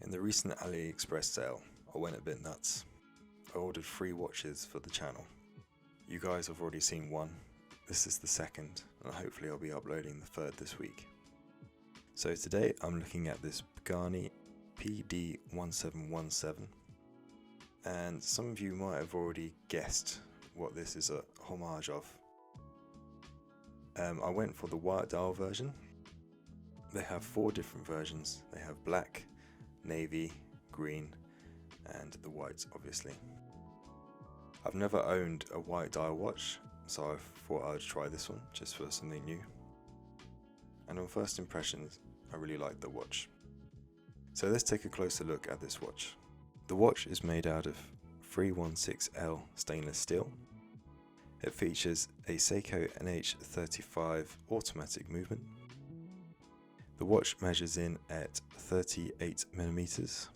In the recent AliExpress sale, I went a bit nuts. I ordered 3 watches for the channel. You guys have already seen one, this is the second, and hopefully I'll be uploading the third this week. So today I'm looking at this Pagani PD1717, and some of you might have already guessed what this is a homage of. I went for the white dial version. They have 4 different versions. They have black, navy, green, and the white, obviously. I've never owned a white dial watch, so I thought I'd try this one just for something new. And on first impressions, I really like the watch. So let's take a closer look at this watch. The watch is made out of 316L stainless steel. It features a Seiko NH35 automatic movement. The watch measures in at 38mm.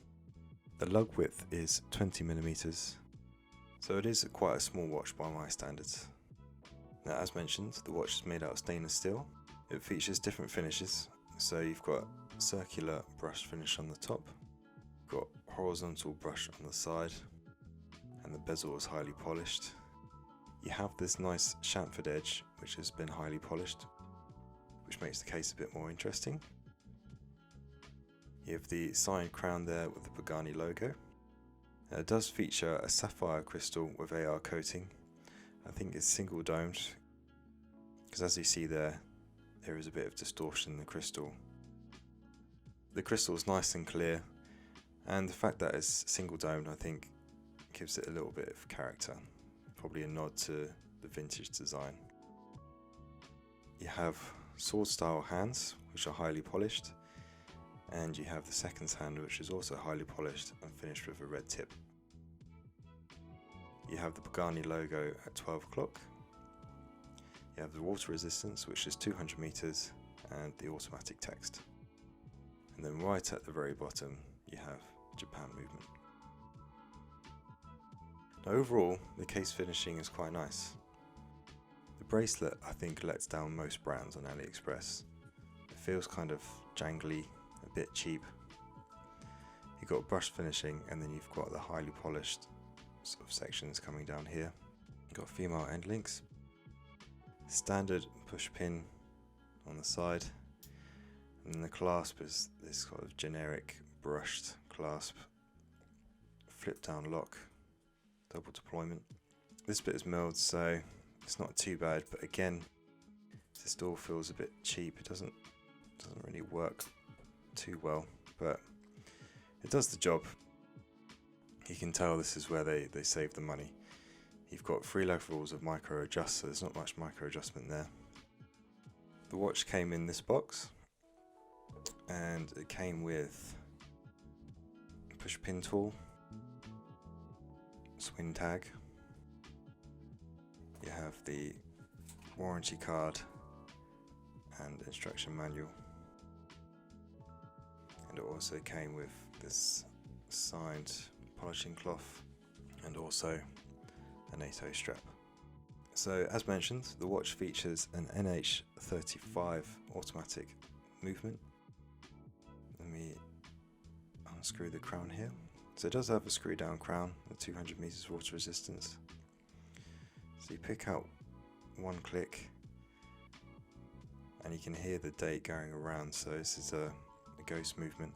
The lug width is 20mm, so it is quite a small watch by my standards. Now, as mentioned, the watch is made out of stainless steel. It features different finishes, so you've got circular brush finish on the top, you've got horizontal brush on the side, and the bezel is highly polished. You have this nice chamfered edge which has been highly polished, which makes the case a bit more interesting. You have the side crown there with the Pagani logo. It does feature a sapphire crystal with AR coating. I think it's single domed, because as you see there is a bit of distortion in the crystal. The crystal is nice and clear, and the fact that it's single domed I think gives it a little bit of character, probably a nod to the vintage design. You have sword style hands which are highly polished, and you have the seconds hand which is also highly polished and finished with a red tip. You have the Pagani logo at 12 o'clock. You have the water resistance, which is 200 meters, and the automatic text. And then right at the very bottom you have Japan movement. Now overall, the case finishing is quite nice. The bracelet I think lets down most brands on AliExpress. It feels kind of jangly, a bit cheap. You've got brush finishing, and then you've got the highly polished sort of sections coming down here. You've got female end links, standard push pin on the side, and then the clasp is this sort of generic brushed clasp, flip down lock, double deployment. This bit is milled, so it's not too bad, but again, this still feels a bit cheap. It doesn't really work too well, but it does the job. You can tell this is where they save the money. You've got 3 levels of micro adjust, so there's not much micro adjustment there. The watch came in this box, and it came with a push pin tool, swing tag. You have the warranty card and instruction manual. And it also came with this signed polishing cloth and also a NATO strap. So as mentioned, the watch features an NH35 automatic movement. Let me unscrew the crown here. So it does have a screw down crown with 200 meters water resistance. So you pick out one click and you can hear the date going around, so this is a ghost movement.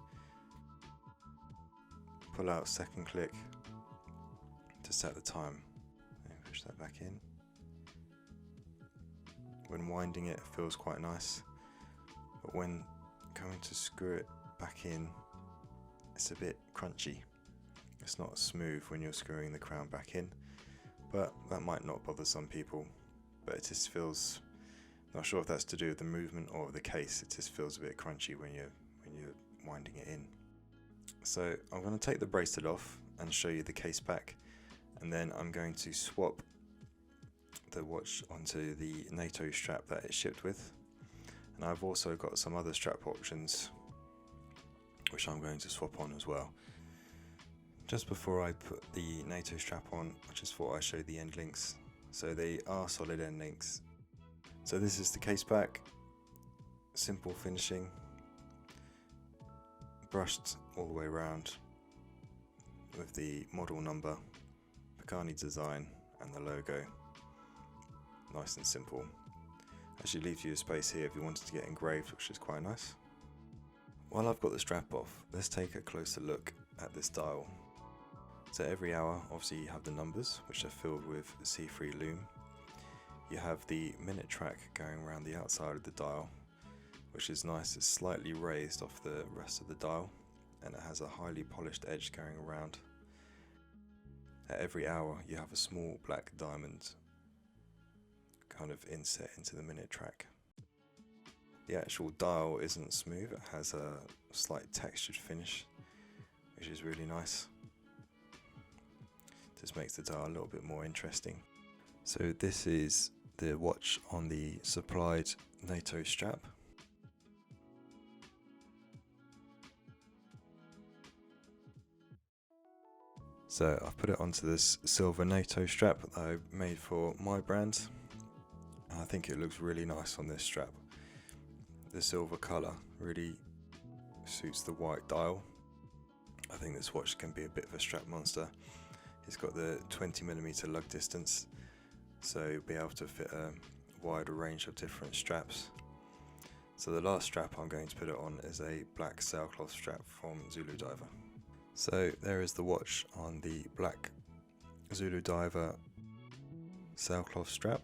Pull out second click to set the time, and push that back in. When winding it, it feels quite nice, but when going to screw it back in, it's a bit crunchy. It's not smooth when you're screwing the crown back in, but that might not bother some people. But it just feels, not sure if that's to do with the movement or the case, it just feels a bit crunchy when you're winding it in. So I'm going to take the bracelet off and show you the case back, and then I'm going to swap the watch onto the NATO strap that it's shipped with. And I've also got some other strap options which I'm going to swap on as well. Just before I put the NATO strap on, I just thought I'd show the end links. So they are solid end links. So this is the case back, simple finishing, brushed all the way around with the model number, Pagani design and the logo. Nice and simple. Actually leaves you a space here if you wanted to get engraved, which is quite nice. While I've got the strap off, let's take a closer look at this dial. So every hour, obviously you have the numbers, which are filled with C3 lume. You have the minute track going around the outside of the dial, which is nice. It's slightly raised off the rest of the dial, and it has a highly polished edge going around. At every hour, you have a small black diamond kind of inset into the minute track. The actual dial isn't smooth, it has a slight textured finish, which is really nice. Just makes the dial a little bit more interesting. So this is the watch on the supplied NATO strap. So I've put it onto this silver NATO strap that I made for my brand. And I think it looks really nice on this strap. The silver colour really suits the white dial. I think this watch can be a bit of a strap monster. It's got the 20mm lug distance, so you'll be able to fit a wider range of different straps. So the last strap I'm going to put it on is a black sailcloth strap from Zulu Diver. So there is the watch on the black Zulu Diver sailcloth strap.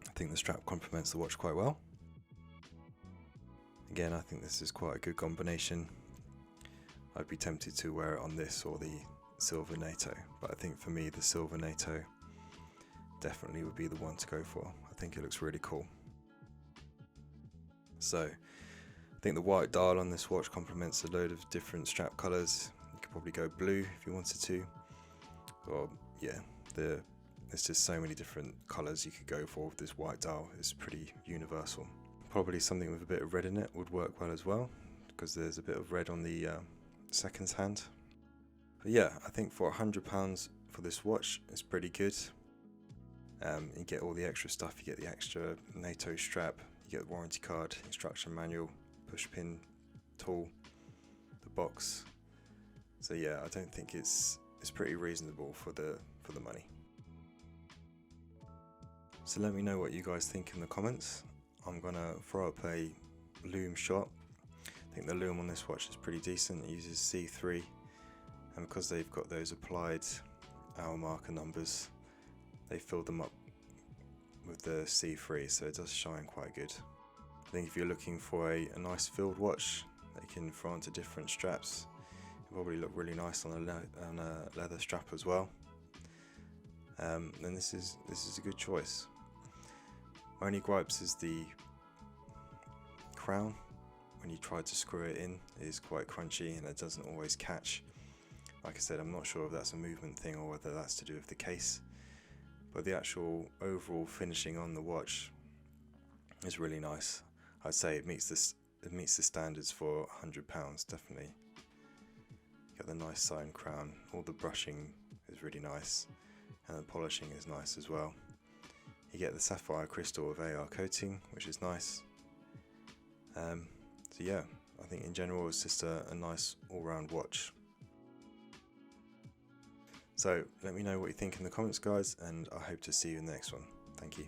I think the strap complements the watch quite well. Again, I think this is quite a good combination. I'd be tempted to wear it on this or the silver NATO, but I think for me the silver NATO definitely would be the one to go for. I think it looks really cool. So I think the white dial on this watch complements a load of different strap colours. You could probably go blue if you wanted to, or yeah, there's just so many different colours you could go for with this white dial. It's pretty universal. Probably something with a bit of red in it would work well as well, because there's a bit of red on the seconds hand. But yeah, I think for £100 for this watch, it's pretty good. You get all the extra stuff. You get the extra NATO strap, you get the warranty card, instruction manual, push pin tool, the box. So yeah, I don't think it's pretty reasonable for the money. So let me know what you guys think in the comments. I'm gonna throw up a lume shot. I think the lume on this watch is pretty decent. It uses C3, and because they've got those applied hour marker numbers, they filled them up with the C3, so it does shine quite good. I think if you're looking for a nice filled watch that you can throw onto different straps, it'll probably look really nice on a leather strap as well. Then this is a good choice. My only gripes is the crown. When you try to screw it in, it is quite crunchy and it doesn't always catch. Like I said, I'm not sure if that's a movement thing or whether that's to do with the case, but the actual overall finishing on the watch is really nice. I'd say it meets the standards for £100, definitely. Got the nice sign crown, all the brushing is really nice, and the polishing is nice as well. You get the sapphire crystal with AR coating, which is nice. So yeah, I think in general it's just a nice all-round watch. So let me know what you think in the comments, guys, and I hope to see you in the next one. Thank you.